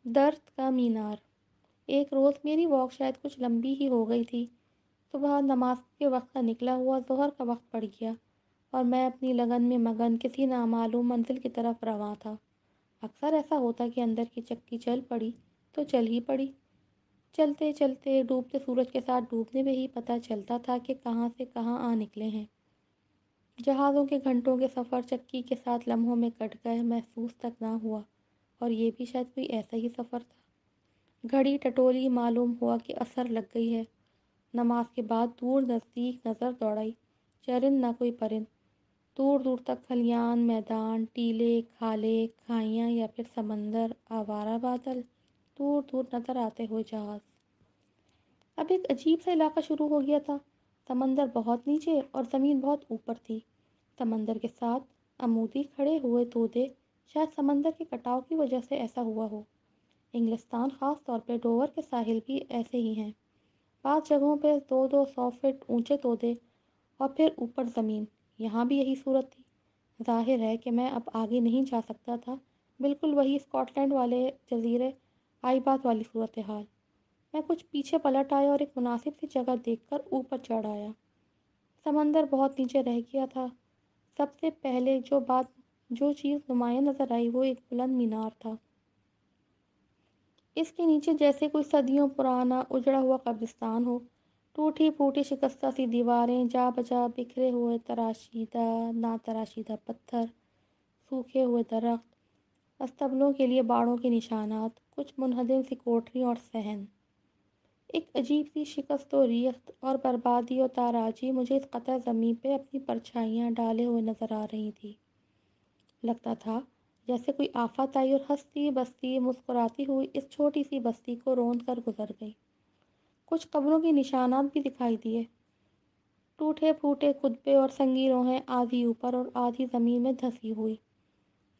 درد کا مینار۔ ایک روز میری واک شاید کچھ لمبی ہی ہو گئی تھی۔ صبح نماز کے وقت کا نکلا ہوا ظہر کا وقت پڑ گیا اور میں اپنی لگن میں مگن کسی نامعلوم منزل کی طرف رواں تھا۔ اکثر ایسا ہوتا کہ اندر کی چکی چل پڑی تو چل ہی پڑی۔ چلتے چلتے ڈوبتے سورج کے ساتھ ڈوبنے میں ہی پتہ چلتا تھا کہ کہاں سے کہاں آ نکلے ہیں۔ جہازوں کے گھنٹوں کے سفر چکی کے ساتھ لمحوں میں کٹ گئے، محسوس تک نہ ہوا، اور یہ بھی شاید کوئی ایسا ہی سفر تھا۔ گھڑی ٹٹولی، معلوم ہوا کہ عصر لگ گئی ہے۔ نماز کے بعد دور نزدیک نظر دوڑائی، چرند نہ کوئی پرند، دور دور تک کھلیان، میدان، ٹیلے، کھالے، کھائیاں یا پھر سمندر، آوارہ بادل، دور دور نظر آتے ہوئے جہاز۔ اب ایک عجیب سا علاقہ شروع ہو گیا تھا۔ سمندر بہت نیچے اور زمین بہت اوپر تھی۔ سمندر کے ساتھ عمودی کھڑے ہوئے تودے، شاید سمندر کے کٹاؤ کی وجہ سے ایسا ہوا ہو۔ انگلستان، خاص طور پہ ڈوور کے ساحل بھی ایسے ہی ہیں۔ بعض جگہوں پہ 200 فٹ اونچے تودے اور پھر اوپر زمین۔ یہاں بھی یہی صورت تھی۔ ظاہر ہے کہ میں اب آگے نہیں جا سکتا تھا، بالکل وہی اسکاٹ لینڈ والے جزیرے آئیبات والی صورتحال۔ میں کچھ پیچھے پلٹ آیا اور ایک مناسب سی جگہ دیکھ کر اوپر چڑھ آیا۔ سمندر بہت نیچے رہ گیا تھا۔ سب سے پہلے جو چیز نمایاں نظر آئی وہ ایک بلند مینار تھا۔ اس کے نیچے جیسے کوئی صدیوں پرانا اجڑا ہوا قبرستان ہو۔ ٹوٹی پھوٹی شکستہ سی دیواریں، جا بجا بکھرے ہوئے تراشیدہ نا تراشیدہ پتھر، سوکھے ہوئے درخت، استبلوں کے لیے باڑوں کے نشانات، کچھ منہدم سی کوٹریاں اور صحن۔ ایک عجیب سی شکست و ریخت اور بربادی و تاراجی مجھے اس قطع زمین پہ اپنی پرچھائیاں ڈالے ہوئے نظر آ رہی تھی۔ لگتا تھا جیسے کوئی آفت آئی اور ہنستی بستی مسکراتی ہوئی اس چھوٹی سی بستی کو روند کر گزر گئی۔ کچھ قبروں کے نشانات بھی دکھائی دیے، ٹوٹے پھوٹے خطبے اور سنگی روحیں، آدھی اوپر اور آدھی زمین میں دھسی ہوئی۔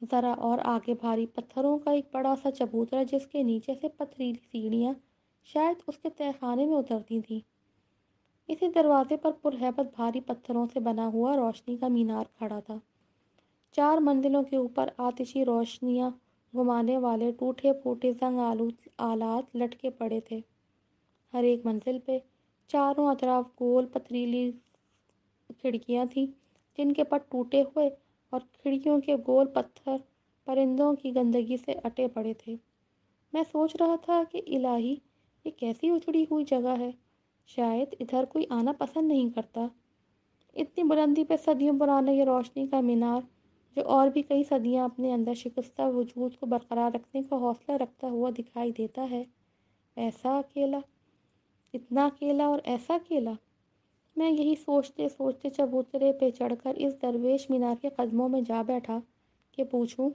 ذرا اور آگے بھاری پتھروں کا ایک بڑا سا چبوترا جس کے نیچے سے پتھریلی سیڑھیاں شاید اس کے تہہ خانے میں اترتی تھیں۔ اسی دروازے پر پرہیبت بھاری پتھروں سے بنا ہوا روشنی کا مینار کھڑا تھا۔ 4 منزلوں کے اوپر آتشی روشنیاں گھمانے والے ٹوٹے پھوٹے زنگ آلود آلات لٹکے پڑے تھے۔ ہر ایک منزل پہ چاروں اطراف گول پتھریلی کھڑکیاں تھیں جن کے پٹ ٹوٹے ہوئے اور کھڑکیوں کے گول پتھر پرندوں کی گندگی سے اٹے پڑے تھے۔ میں سوچ رہا تھا کہ الہی، یہ کیسی اجڑی ہوئی جگہ ہے، شاید ادھر کوئی آنا پسند نہیں کرتا۔ اتنی بلندی پہ صدیوں پرانا یہ روشنی کا مینار، جو اور بھی کئی صدیاں اپنے اندر شکستہ وجود کو برقرار رکھنے کا حوصلہ رکھتا ہوا دکھائی دیتا ہے، ایسا اکیلا، اتنا اکیلا اور ایسا اکیلا۔ میں یہی سوچتے سوچتے چبوترے پہ چڑھ کر اس درویش مینار کے قدموں میں جا بیٹھا کہ پوچھوں،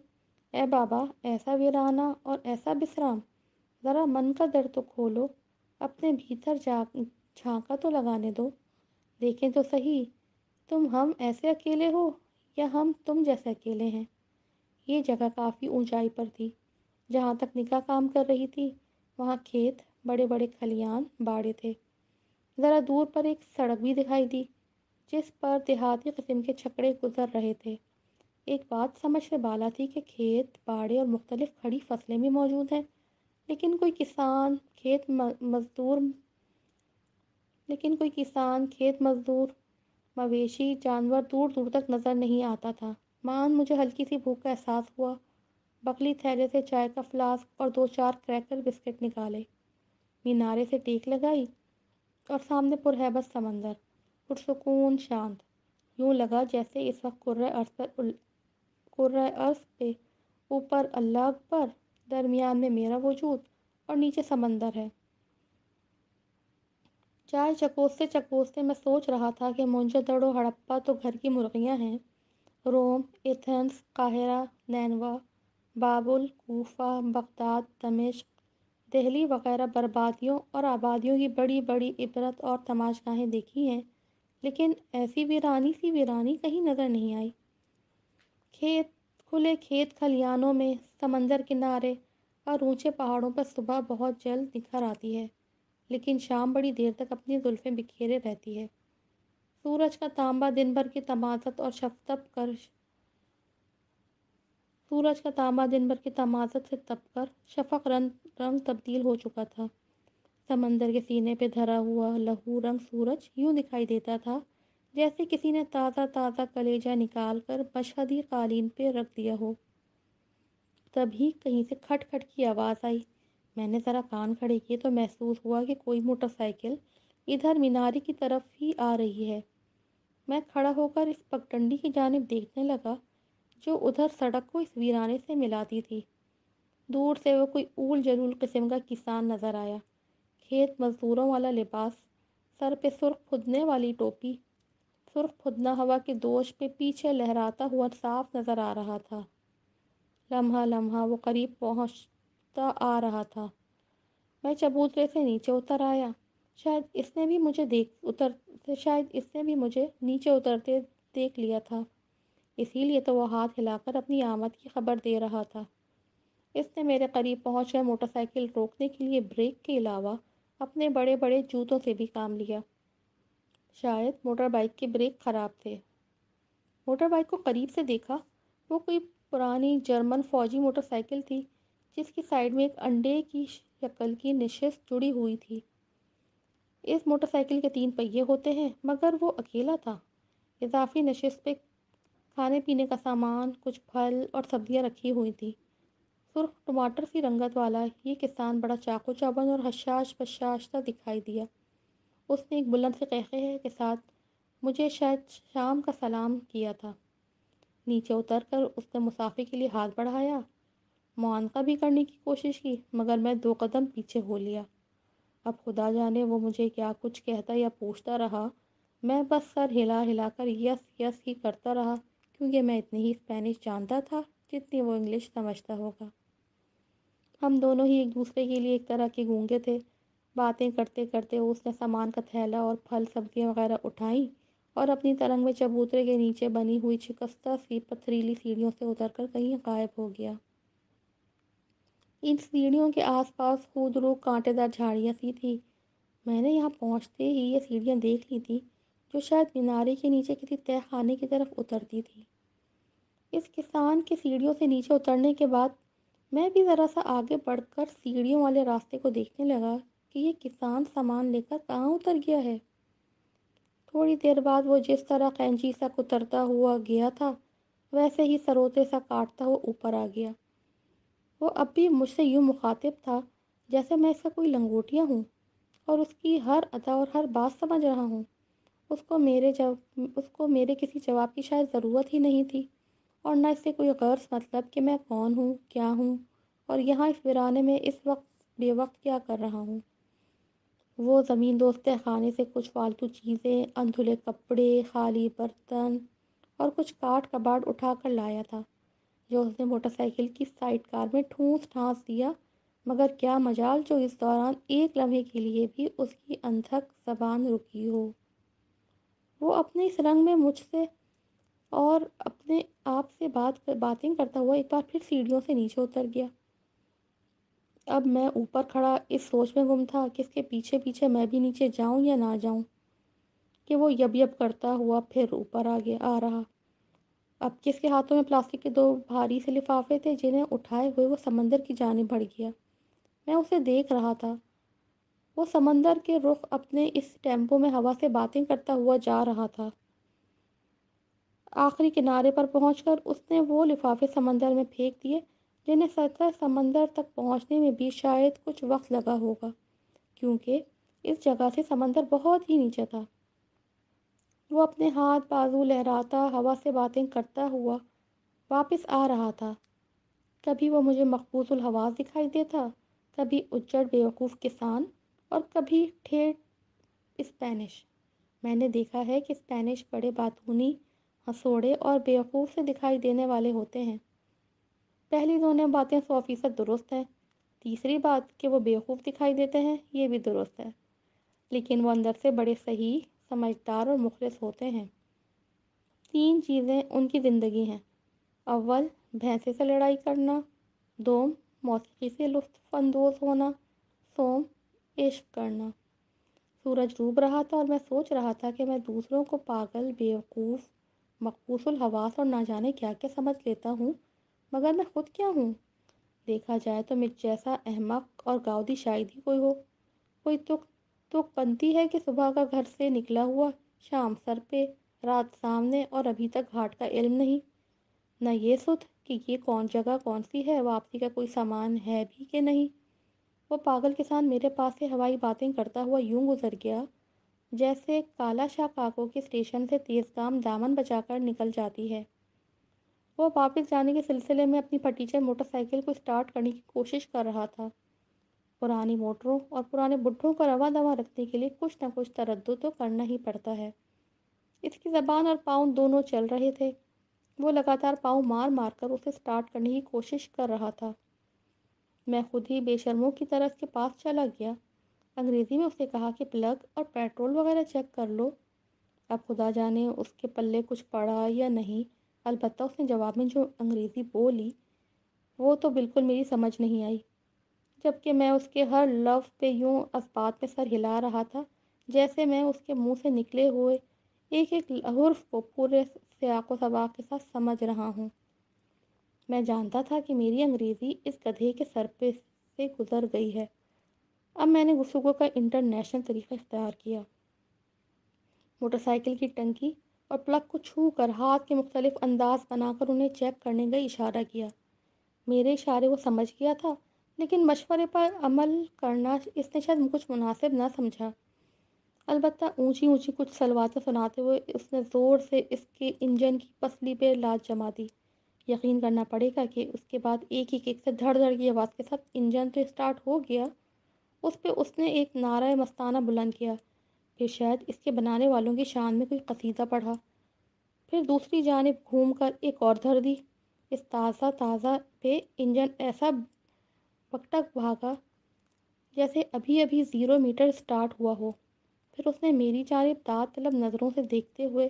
اے بابا، ایسا ویرانہ اور ایسا بسرام، ذرا من کا در تو کھولو، اپنے بھیتر جھانکا تو لگانے دو، دیکھیں تو صحیح، تم ہم ایسے اکیلے ہو یا ہم تم جیسے اکیلے ہیں۔ یہ جگہ کافی اونچائی پر تھی۔ جہاں تک نگاہ کام کر رہی تھی وہاں کھیت، بڑے بڑے کھلیان، باڑے تھے۔ ذرا دور پر ایک سڑک بھی دکھائی دی جس پر دیہاتی قسم کے چھکڑے گزر رہے تھے۔ ایک بات سمجھ سے بالا تھی کہ کھیت، باڑے اور مختلف کھڑی فصلیں بھی موجود ہیں، لیکن کوئی کسان کھیت مزدور، مویشی جانور دور دور تک نظر نہیں آتا تھا۔ مان مجھے ہلکی سی بھوک کا احساس ہوا۔ بکلی تھیلے سے چائے کا فلاسک اور 2-4 کریکر بسکٹ نکالے، مینارے سے ٹیک لگائی اور سامنے پرہیبت سمندر، پرسکون، شانت، یوں لگا جیسے اس وقت کرۂ ارض پہ اوپر اللہ اکبر، درمیان میں میرا وجود اور نیچے سمندر ہے۔ چائے چکوستے چکوستے میں سوچ رہا تھا کہ موہنجو و ہڑپا تو گھر کی مرغیاں ہیں، روم، ایتھنز، قاہرہ، نینوا، بابل، کوفہ، بغداد، دمشق، دہلی وغیرہ بربادیوں اور آبادیوں کی بڑی بڑی عبرت اور تماشگاہیں دیکھی ہیں، لیکن ایسی ویرانی سی ویرانی کہیں نظر نہیں آئی۔ کھلے کھیت کھلیانوں میں، سمندر کنارے اور اونچے پہاڑوں پر صبح بہت جلد نکھر آتی ہے، لیکن شام بڑی دیر تک اپنی زلفیں بکھیرے رہتی ہے۔ سورج کا تانبا دن بھر کی تمازت اور شفتب کر سورج کا تانبا دن بھر کی تمازت سے تپ کر شفق رنگ تبدیل ہو چکا تھا۔ سمندر کے سینے پہ دھرا ہوا لہو رنگ سورج یوں دکھائی دیتا تھا جیسے کسی نے تازہ تازہ کلیجہ نکال کر مشہدی قالین پہ رکھ دیا ہو۔ تبھی کہیں سے کھٹ کھٹ کی آواز آئی۔ میں نے ذرا کان کھڑے کیے تو محسوس ہوا کہ کوئی موٹر سائیکل ادھر میناری کی طرف ہی آ رہی ہے۔ میں کھڑا ہو کر اس پگڈنڈی کی جانب دیکھنے لگا جو ادھر سڑک کو اس ویرانے سے ملاتی تھی۔ دور سے وہ کوئی اول جلول قسم کا کسان نظر آیا، کھیت مزدوروں والا لباس، سر پہ سرخ پھدنے والی ٹوپی، سرخ پھدنا ہوا کے دوش پہ پیچھے لہراتا ہوا صاف نظر آ رہا تھا۔ لمحہ لمحہ وہ قریب پہنچتا آ رہا تھا۔ میں چبوترے سے نیچے اتر آیا۔ شاید اس نے بھی مجھے نیچے اترتے دیکھ لیا تھا، اسی لیے تو وہ ہاتھ ہلا کر اپنی آمد کی خبر دے رہا تھا۔ اس نے میرے قریب پہنچ کر موٹر سائیکل روکنے کے لیے بریک کے علاوہ اپنے بڑے بڑے جوتوں سے بھی کام لیا۔ شاید موٹر بائیک کے بریک خراب تھے۔ موٹر بائیک کو قریب سے دیکھا، وہ کوئی پرانی جرمن فوجی موٹر سائیکل تھی جس کی سائیڈ میں ایک انڈے کی شکل کی نشست جڑی ہوئی تھی۔ اس موٹر سائیکل کے 3 پہیے ہوتے ہیں مگر وہ اکیلا تھا۔ اضافی نشست پہ کھانے پینے کا سامان، کچھ پھل اور سبزیاں رکھی ہوئی تھی۔ سرخ ٹماٹر سی رنگت والا یہ کسان بڑا چاقو چوبند اور حشاش بشاش سا دکھائی دیا۔ اس نے ایک بلند سے قہقہے کے ساتھ مجھے شاید شام کا سلام کیا تھا۔ نیچے اتر کر اس نے مسافر کے لیے ہاتھ بڑھایا، معانقہ بھی کرنے کی کوشش کی مگر میں 2 قدم پیچھے ہو لیا۔ اب خدا جانے وہ مجھے کیا کچھ کہتا یا پوچھتا رہا، میں بس سر ہلا ہلا کر یس یس ہی کرتا رہا کیونکہ میں اتنی ہی اسپینش جانتا تھا جتنی وہ انگلش سمجھتا ہوگا۔ ہم دونوں ہی ایک دوسرے کے لیے ایک طرح کے گونگے تھے۔ باتیں کرتے کرتے اس نے سامان کا تھیلا اور پھل سبزیاں وغیرہ اٹھائیں اور اپنی ترنگ میں چبوترے کے نیچے بنی ہوئی شکستہ سی پتھریلی سیڑھیوں سے اتر کر کہیں غائب ہو گیا۔ ان سیڑھیوں کے آس پاس خود رو کانٹے دار جھاڑیاں سی تھی۔ میں نے یہاں پہنچتے ہی یہ سیڑھیاں دیکھ لی تھی جو شاید مینارے کے نیچے کسی تہہ خانے کی طرف اترتی تھی۔ اس کسان کے سیڑھیوں سے نیچے اترنے کے بعد میں بھی ذرا سا آگے بڑھ کر سیڑھیوں والے راستے کو دیکھنے لگا کہ یہ کسان سامان لے کر کہاں اتر گیا ہے۔ تھوڑی دیر بعد وہ جس طرح قینچی سا کترتا ہوا گیا تھا ویسے ہی سروتے سا کاٹتا ہوا اوپر آ گیا۔ وہ اب بھی مجھ سے یوں مخاطب تھا جیسے میں اس کا کوئی لنگوٹیا ہوں اور اس کی ہر ادا اور ہر بات سمجھ رہا ہوں۔ اس کو میرے کسی جواب کی شاید ضرورت ہی نہیں تھی اور نہ اس سے کوئی غرض مطلب کہ میں کون ہوں، کیا ہوں اور یہاں اس ویرانے میں اس وقت بے وقت کیا کر رہا ہوں۔ وہ زمین دوست خانے سے کچھ فالتو چیزیں، اندھلے کپڑے، خالی برتن اور کچھ کاٹ کباڑ اٹھا کر لایا تھا جو اس نے موٹر سائیکل کی سائیڈ کار میں ٹھونس ٹھانس دیا، مگر کیا مجال جو اس دوران ایک لمحے کے لیے بھی اس کی اندھک زبان رکی ہو۔ وہ اپنے اس رنگ میں مجھ سے اور اپنے آپ سے باتیں کرتا ہوا ایک بار پھر سیڑھیوں سے نیچے اتر گیا۔ اب میں اوپر کھڑا اس سوچ میں گم تھا کہ اس کے پیچھے پیچھے میں بھی نیچے جاؤں یا نہ جاؤں کہ وہ یب یب کرتا ہوا پھر اوپر آ رہا۔ اب کس کے ہاتھوں میں پلاسٹک کے 2 بھاری سے لفافے تھے جنہیں اٹھائے ہوئے وہ سمندر کی جانب بڑھ گیا۔ میں اسے دیکھ رہا تھا۔ وہ سمندر کے رخ اپنے اس ٹیمپو میں ہوا سے باتیں کرتا ہوا جا رہا تھا۔ آخری کنارے پر پہنچ کر اس نے وہ لفافے سمندر میں پھینک دیے جنہیں سطح سمندر تک پہنچنے میں بھی شاید کچھ وقت لگا ہوگا کیونکہ اس جگہ سے سمندر بہت ہی نیچے تھا۔ وہ اپنے ہاتھ بازو لہراتا ہوا سے باتیں کرتا ہوا واپس آ رہا تھا۔ کبھی وہ مجھے مقبوض الحواس دکھائی دیتا، کبھی اجڑ بیوقوف کسان اور کبھی ٹھیٹھ اسپینش۔ میں نے دیکھا ہے کہ اسپینش بڑے باتونی، ہنسوڑے اور بیوقوف سے دکھائی دینے والے ہوتے ہیں۔ پہلی دونوں باتیں 100% درست ہیں۔ تیسری بات کہ وہ بیوقوف دکھائی دیتے ہیں یہ بھی درست ہے، لیکن وہ اندر سے بڑے صحیح، سمجھدار اور مخلص ہوتے ہیں۔ 3 چیزیں ان کی زندگی ہیں: اول بھینسے سے لڑائی کرنا، دوم موسیقی سے لطف اندوز ہونا، سوم عشق کرنا۔ سورج ڈوب رہا تھا اور میں سوچ رہا تھا کہ میں دوسروں کو پاگل، بیوقوف، مقبوض الحواس اور نہ جانے کیا کیا سمجھ لیتا ہوں مگر میں خود کیا ہوں؟ دیکھا جائے تو مجھ جیسا احمق اور گاؤدی شاید ہی کوئی ہو۔ کوئی تک بنتی ہے کہ صبح کا گھر سے نکلا ہوا، شام سر پہ، رات سامنے، اور ابھی تک گھاٹ کا علم نہیں۔ نہ یہ سدھ کہ یہ کون جگہ کون سی ہے، واپسی کا کوئی سامان ہے بھی کہ نہیں۔ وہ پاگل کسان میرے پاس سے ہوائی باتیں کرتا ہوا یوں گزر گیا جیسے کالا شاہ کاکوں کے اسٹیشن سے تیز گام دامن بچا کر نکل جاتی ہے۔ وہ واپس جانے کے سلسلے میں اپنی پھٹیچر موٹر سائیکل کو اسٹارٹ کرنے کی کوشش کر رہا تھا۔ پرانی موٹروں اور پرانے بڈھوں کو رواں دواں رکھنے کے لیے کچھ نہ کچھ تردد تو کرنا ہی پڑتا ہے۔ اس کی زبان اور پاؤں دونوں چل رہے تھے۔ وہ لگاتار پاؤں مار مار کر اسے اسٹارٹ کرنے کی کوشش کر رہا تھا۔ میں خود ہی بے شرموں کی طرح اس کے پاس چلا گیا۔ انگریزی میں اسے کہا کہ پلگ اور پیٹرول وغیرہ چیک کر لو۔ اب خدا جانے اس کے پلے کچھ پڑا یا نہیں، البتہ اس نے جواب میں جو انگریزی بولی وہ تو بالکل میری سمجھ نہیں آئی، جبکہ میں اس کے ہر لفظ پہ یوں اثبات میں سر ہلا رہا تھا جیسے میں اس کے منہ سے نکلے ہوئے ایک ایک حرف کو پورے سیاق و سباق کے ساتھ سمجھ رہا ہوں۔ میں جانتا تھا کہ میری انگریزی اس گدھے کے سر پہ سے گزر گئی ہے۔ اب میں نے گفتگو کا انٹرنیشنل طریقہ اختیار کیا۔ موٹر سائیکل کی ٹنکی اور پلگ کو چھو کر ہاتھ کے مختلف انداز بنا کر انہیں چیک کرنے کا اشارہ کیا۔ میرے اشارے وہ سمجھ گیا تھا، لیکن مشورے پر عمل کرنا اس نے شاید کچھ مناسب نہ سمجھا۔ البتہ اونچی اونچی کچھ سلواتیں سناتے ہوئے اس نے زور سے اس کے انجن کی پسلی پہ لات جما دی۔ یقین کرنا پڑے گا کہ اس کے بعد ایک ایک سے دھڑ دھڑ کی آواز کے ساتھ انجن تو اسٹارٹ ہو گیا، اس پہ اس نے ایک نعرہ مستانہ بلند کیا، پھر شاید اس کے بنانے والوں کی شان میں کوئی قصیدہ پڑھا، پھر دوسری جانب گھوم کر ایک اور دھر دی۔ اس تازہ پہ انجن ایسا بکٹک بھاگا جیسے ابھی ابھی 0 میٹر اسٹارٹ ہوا ہو۔ پھر اس نے میری جانب داد طلب نظروں سے دیکھتے ہوئے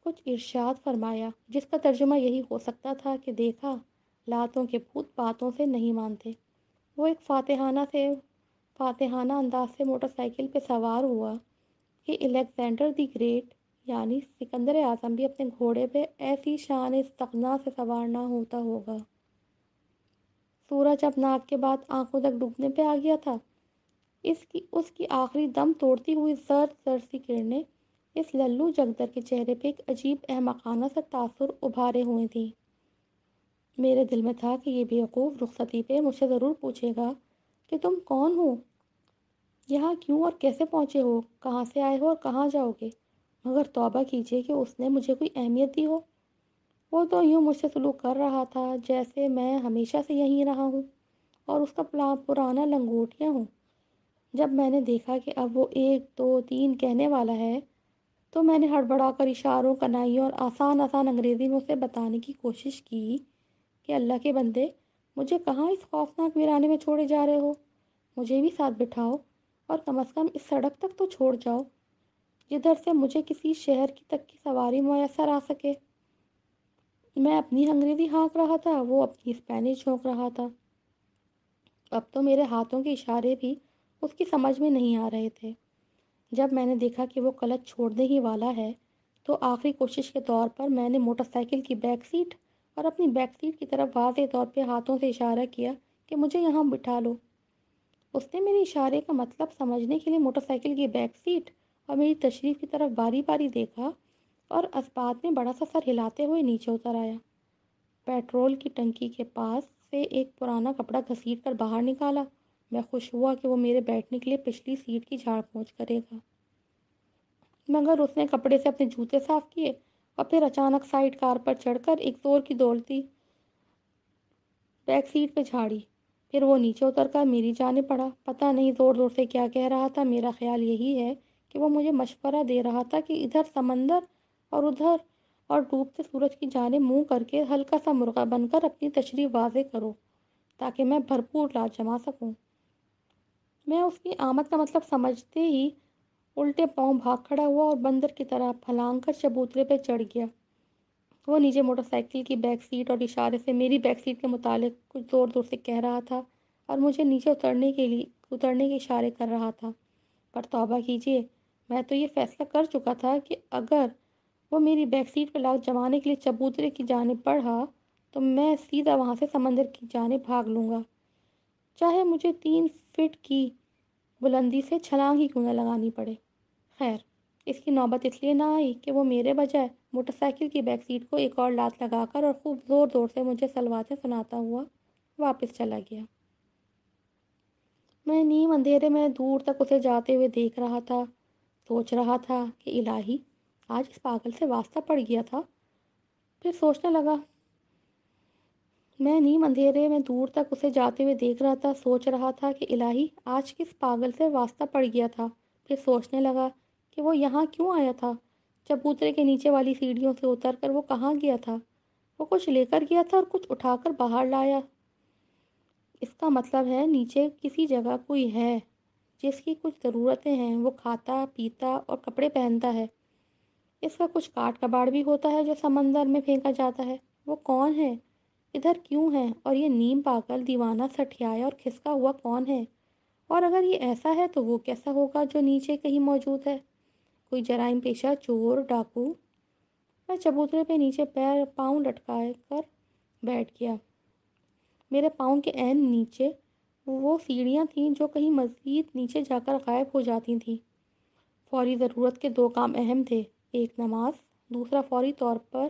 کچھ ارشاد فرمایا، جس کا ترجمہ یہی ہو سکتا تھا کہ دیکھا، لاتوں کے بھوت باتوں سے نہیں مانتے۔ وہ ایک فاتحانہ انداز سے موٹر سائیکل پہ سوار ہوا کہ الیگزینڈر دی گریٹ یعنی سکندر اعظم بھی اپنے گھوڑے پہ ایسی شان استغنا سے سوار نہ ہوتا ہوگا۔ سورج اب ناک کے بعد آنکھوں تک ڈوبنے پہ آ گیا تھا۔ اس کی آخری دم توڑتی ہوئی زرد زرد سی کرنیں اس للو جگدر کے چہرے پہ ایک عجیب احمقانہ سا تاثر ابھارے ہوئے تھیں۔ میرے دل میں تھا کہ یہ بیوقوف رخصتی پہ مجھ سے ضرور پوچھے گا کہ تم کون ہو، یہاں کیوں اور کیسے پہنچے ہو، کہاں سے آئے ہو اور کہاں جاؤ گے، مگر توبہ کیجیے کہ اس نے مجھے کوئی اہمیت دی ہو۔ وہ تو یوں مجھ سے سلوک کر رہا تھا جیسے میں ہمیشہ سے یہیں رہا ہوں اور اس کا پرانا لنگوٹیا ہوں۔ جب میں نے دیکھا کہ اب وہ 1 2 3 کہنے والا ہے تو میں نے ہڑبڑا کر اشاروں، کنائیوں اور آسان انگریزی میں اسے بتانے کی کوشش کی کہ اللہ کے بندے، مجھے کہاں اس خوفناک ویرانے میں چھوڑے جا رہے ہو، مجھے بھی ساتھ بٹھاؤ اور کم از کم اس سڑک تک تو چھوڑ جاؤ جدھر سے مجھے کسی شہر کی تک کی سواری میسر آ سکے۔ میں اپنی انگریزی ہانک رہا تھا، وہ اپنی اسپینش جھونک رہا تھا۔ اب تو میرے ہاتھوں کے اشارے بھی اس کی سمجھ میں نہیں آ رہے تھے۔ جب میں نے دیکھا کہ وہ کلچ چھوڑنے ہی والا ہے تو آخری کوشش کے طور پر میں نے موٹر سائیکل کی بیک سیٹ اور اپنی بیک سیٹ کی طرف واضح طور پہ ہاتھوں سے اشارہ کیا کہ مجھے یہاں بٹھا لو۔ اس نے میرے اشارے کا مطلب سمجھنے کے لیے موٹر سائیکل کی بیک سیٹ اور میری تشریف کی طرف باری باری دیکھا اور اسبات میں بڑا سا سر ہلاتے ہوئے نیچے اتر آیا۔ پیٹرول کی ٹنکی کے پاس سے ایک پرانا کپڑا گھسیٹ کر باہر نکالا۔ میں خوش ہوا کہ وہ میرے بیٹھنے کے لیے پچھلی سیٹ کی جھاڑ پونچھ کرے گا، مگر اس نے کپڑے سے اپنے جوتے صاف کیے اور پھر اچانک سائڈ کار پر چڑھ کر ایک زور کی دولتی بیک سیٹ پہ جھاڑی۔ پھر وہ نیچے اتر کر میری جانب پڑھا۔ پتہ نہیں زور زور سے کیا کہہ رہا تھا، میرا خیال یہی ہے کہ وہ مجھے مشورہ دے رہا تھا کہ ادھر سمندر اور ادھر اور ڈوبتے سورج کی جانب منہ کر کے ہلکا سا مرغا بن کر اپنی تشریف واضح کرو تاکہ میں بھرپور لات جما سکوں۔ میں اس کی آمد کا مطلب سمجھتے ہی الٹے پاؤں بھاگ کھڑا ہوا اور بندر کی طرح پھلانگ کر چبوترے پہ چڑھ گیا۔ وہ نیچے موٹر سائیکل کی بیک سیٹ اور اشارے سے میری بیک سیٹ کے متعلق کچھ زور زور سے کہہ رہا تھا اور مجھے نیچے اترنے کے اشارے کر رہا تھا۔ پر توبہ کیجیے، میں تو یہ فیصلہ کر چکا تھا کہ اگر وہ میری بیک سیٹ پہ لات جمانے کے لیے چبوترے کی جانب بڑھا تو میں سیدھا وہاں سے سمندر کی جانب بھاگ لوں گا، چاہے مجھے 3 فٹ کی بلندی سے چھلانگ ہی کیوں نہ لگانی پڑے۔ خیر، اس کی نوبت اس لیے نہ آئی کہ وہ میرے بجائے موٹر سائیکل کی بیک سیٹ کو ایک اور لات لگا کر اور خوب زور زور سے مجھے سلواتیں سناتا ہوا واپس چلا گیا۔ میں نیم اندھیرے میں دور تک اسے جاتے ہوئے دیکھ رہا تھا، سوچ رہا تھا کہ الہی، آج اس پاگل سے واسطہ پڑ گیا تھا۔ پھر سوچنے لگا، میں نیم اندھیرے میں دور تک اسے جاتے ہوئے دیکھ رہا تھا، سوچ رہا تھا کہ الہی، آج کس پاگل سے واسطہ پڑ گیا تھا۔ پھر سوچنے لگا کہ وہ یہاں کیوں آیا تھا؟ چبوترے کے نیچے والی سیڑھیوں سے اتر کر وہ کہاں گیا تھا؟ وہ کچھ لے کر گیا تھا اور کچھ اٹھا کر باہر لایا۔ اس کا مطلب ہے نیچے کسی جگہ کوئی ہے جس کی کچھ ضرورتیں ہیں، وہ کھاتا پیتا اور کپڑے پہنتا ہے۔ اس کا کچھ کاٹ کباڑ بھی ہوتا ہے جو سمندر میں پھینکا جاتا ہے۔ وہ کون ہے؟ ادھر کیوں ہے؟ اور یہ نیم پاگل دیوانہ سٹھیایا اور کھسکا ہوا کون ہے؟ اور اگر یہ ایسا ہے تو وہ کیسا ہوگا جو نیچے کہیں موجود ہے؟ کوئی جرائم پیشہ چور، ڈاکو؟ میں چبوترے پہ نیچے پاؤں لٹکائے کر بیٹھ گیا۔ میرے پاؤں کے عین نیچے وہ سیڑھیاں تھیں جو کہیں مزید نیچے جا کر غائب ہو جاتی تھیں۔ فوری ضرورت کے 2 کام اہم تھے، ایک نماز، دوسرا فوری طور پر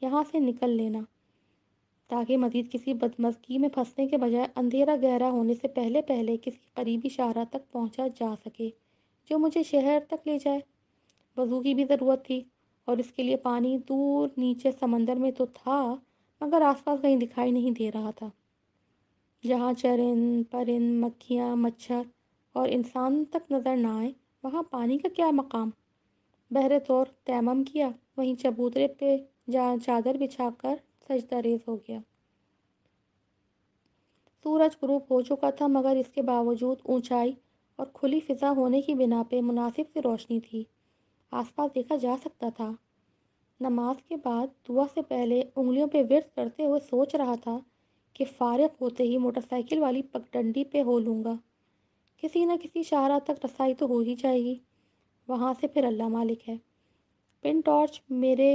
یہاں سے نکل لینا، تاکہ مزید کسی بدمزگی میں پھنسنے کے بجائے اندھیرا گہرا ہونے سے پہلے پہلے کسی قریبی شاہراہ تک پہنچا جا سکے جو مجھے شہر تک لے جائے۔ وضو کی بھی ضرورت تھی، اور اس کے لیے پانی دور نیچے سمندر میں تو تھا، مگر آس پاس کہیں دکھائی نہیں دے رہا تھا۔ جہاں چرند پرند، مکھیاں، مچھر اور انسان تک نظر نہ آئے، وہاں پانی کا کیا مقام؟ بہرے طور تیمم کیا، وہیں چبوترے پہ چادر بچھا کر سجدہ ریز ہو گیا۔ سورج غروب ہو چکا تھا، مگر اس کے باوجود اونچائی اور کھلی فضا ہونے کی بنا پہ مناسب سی روشنی تھی، آس پاس دیکھا جا سکتا تھا۔ نماز کے بعد دعا سے پہلے انگلیوں پہ ورد کرتے ہوئے سوچ رہا تھا کہ فارغ ہوتے ہی موٹر سائیکل والی پگڈنڈی پہ ہو لوں گا، کسی نہ کسی شاہراہ تک رسائی تو ہو ہی جائے گی، وہاں سے پھر اللہ مالک ہے۔ پن ٹارچ میرے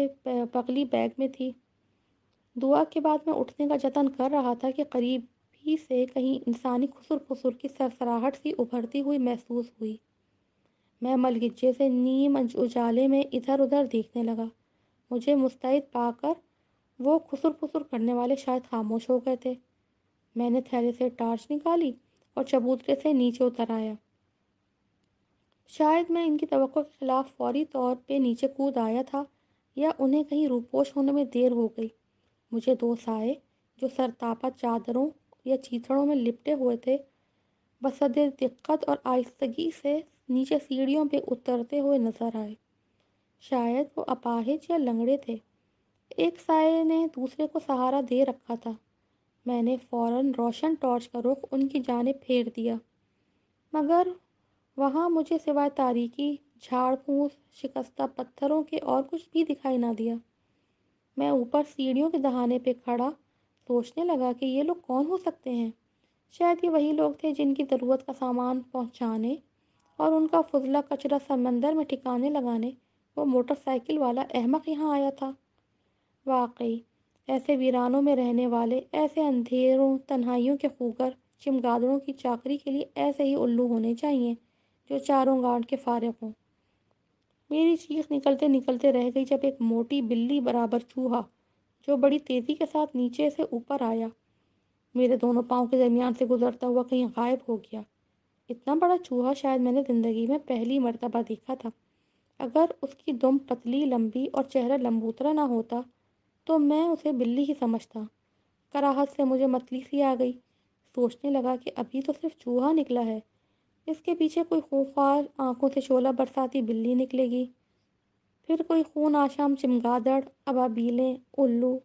پگلی بیگ میں تھی۔ دعا کے بعد میں اٹھنے کا جتن کر رہا تھا کہ قریب ہی سے کہیں انسانی خسر پسر کی سرسراہٹ سی ابھرتی ہوئی محسوس ہوئی۔ میں ملگجے سے نیم اجالے میں ادھر ادھر دیکھنے لگا۔ مجھے مستعد پا کر وہ خسر پسر کرنے والے شاید خاموش ہو گئے تھے۔ میں نے تھیلے سے ٹارچ نکالی اور چبوترے سے نیچے اتر آیا۔ شاید میں ان کی توقع کے خلاف فوری طور پہ نیچے کود آیا تھا، یا انہیں کہیں روپوش ہونے میں دیر ہو گئی۔ مجھے 2 سائے جو سرتاپا چادروں یا چیتڑوں میں لپٹے ہوئے تھے، بصدر دقت اور آہستگی سے نیچے سیڑھیوں پہ اترتے ہوئے نظر آئے۔ شاید وہ اپاہج یا لنگڑے تھے۔ ایک سائے نے دوسرے کو سہارا دے رکھا تھا۔ میں نے فوراً روشن ٹارچ کا رخ ان کی جانب پھیر دیا، مگر وہاں مجھے سوائے تاریکی، جھاڑ پھوس، شکستہ پتھروں کے اور کچھ بھی دکھائی نہ دیا۔ میں اوپر سیڑھیوں کے دہانے پہ کھڑا سوچنے لگا کہ یہ لوگ کون ہو سکتے ہیں۔ شاید یہ وہی لوگ تھے جن کی ضرورت کا سامان پہنچانے اور ان کا فضلہ کچرا سمندر میں ٹھکانے لگانے وہ موٹر سائیکل والا احمق یہاں آیا تھا۔ واقعی ایسے ویرانوں میں رہنے والے، ایسے اندھیروں تنہائیوں کے خوگر چمگادڑوں کی چاکری کے لیے ایسے ہی الو ہونے چاہیے جو چاروں گانٹ کے فارغ ہوں۔ میری چیخ نکلتے نکلتے رہ گئی جب ایک موٹی بلی برابر چوہا جو بڑی تیزی کے ساتھ نیچے سے اوپر آیا، میرے دونوں پاؤں کے درمیان سے گزرتا ہوا کہیں غائب ہو گیا۔ اتنا بڑا چوہا شاید میں نے زندگی میں پہلی مرتبہ دیکھا تھا۔ اگر اس کی دم پتلی، لمبی اور چہرہ لمبوترا نہ ہوتا تو میں اسے بلی ہی سمجھتا۔ کراہت سے مجھے متلی سی آ گئی۔ سوچنے لگا کہ ابھی تو صرف چوہا نکلا ہے، اس کے پیچھے کوئی خوفار آنکھوں سے شعلہ برساتی بلی نکلے گی، پھر کوئی خون آشام چمگادڑ، ابابیلیں، الو،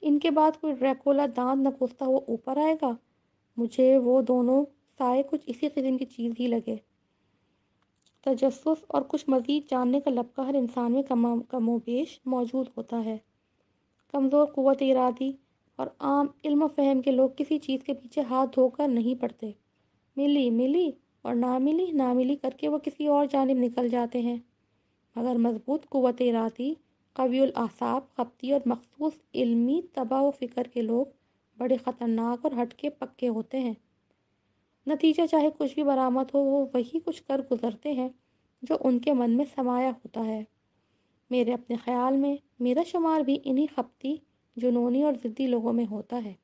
ان کے بعد کوئی ڈریکولا دانت نکوستا ہوا اوپر آئے گا۔ مجھے وہ دونوں سائے کچھ اسی قسم کی چیز ہی لگے۔ تجسس اور کچھ مزید جاننے کا لبکہ ہر انسان میں کم و بیش موجود ہوتا ہے۔ کمزور قوت ارادی اور عام علم و فہم کے لوگ کسی چیز کے پیچھے ہاتھ دھو کر نہیں پڑتے، ملی ملی اور نہ ملی نہ ملی کر کے وہ کسی اور جانب نکل جاتے ہیں۔ مگر مضبوط قوت ارادی قوی الاعصاب، خپتی اور مخصوص علمی طبع و فکر کے لوگ بڑے خطرناک اور ہٹ کے پکے ہوتے ہیں۔ نتیجہ چاہے کچھ بھی برآمد ہو، وہ وہی کچھ کر گزرتے ہیں جو ان کے من میں سمایا ہوتا ہے۔ میرے اپنے خیال میں میرا شمار بھی انہی خپتی، جنونی اور ضدی لوگوں میں ہوتا ہے۔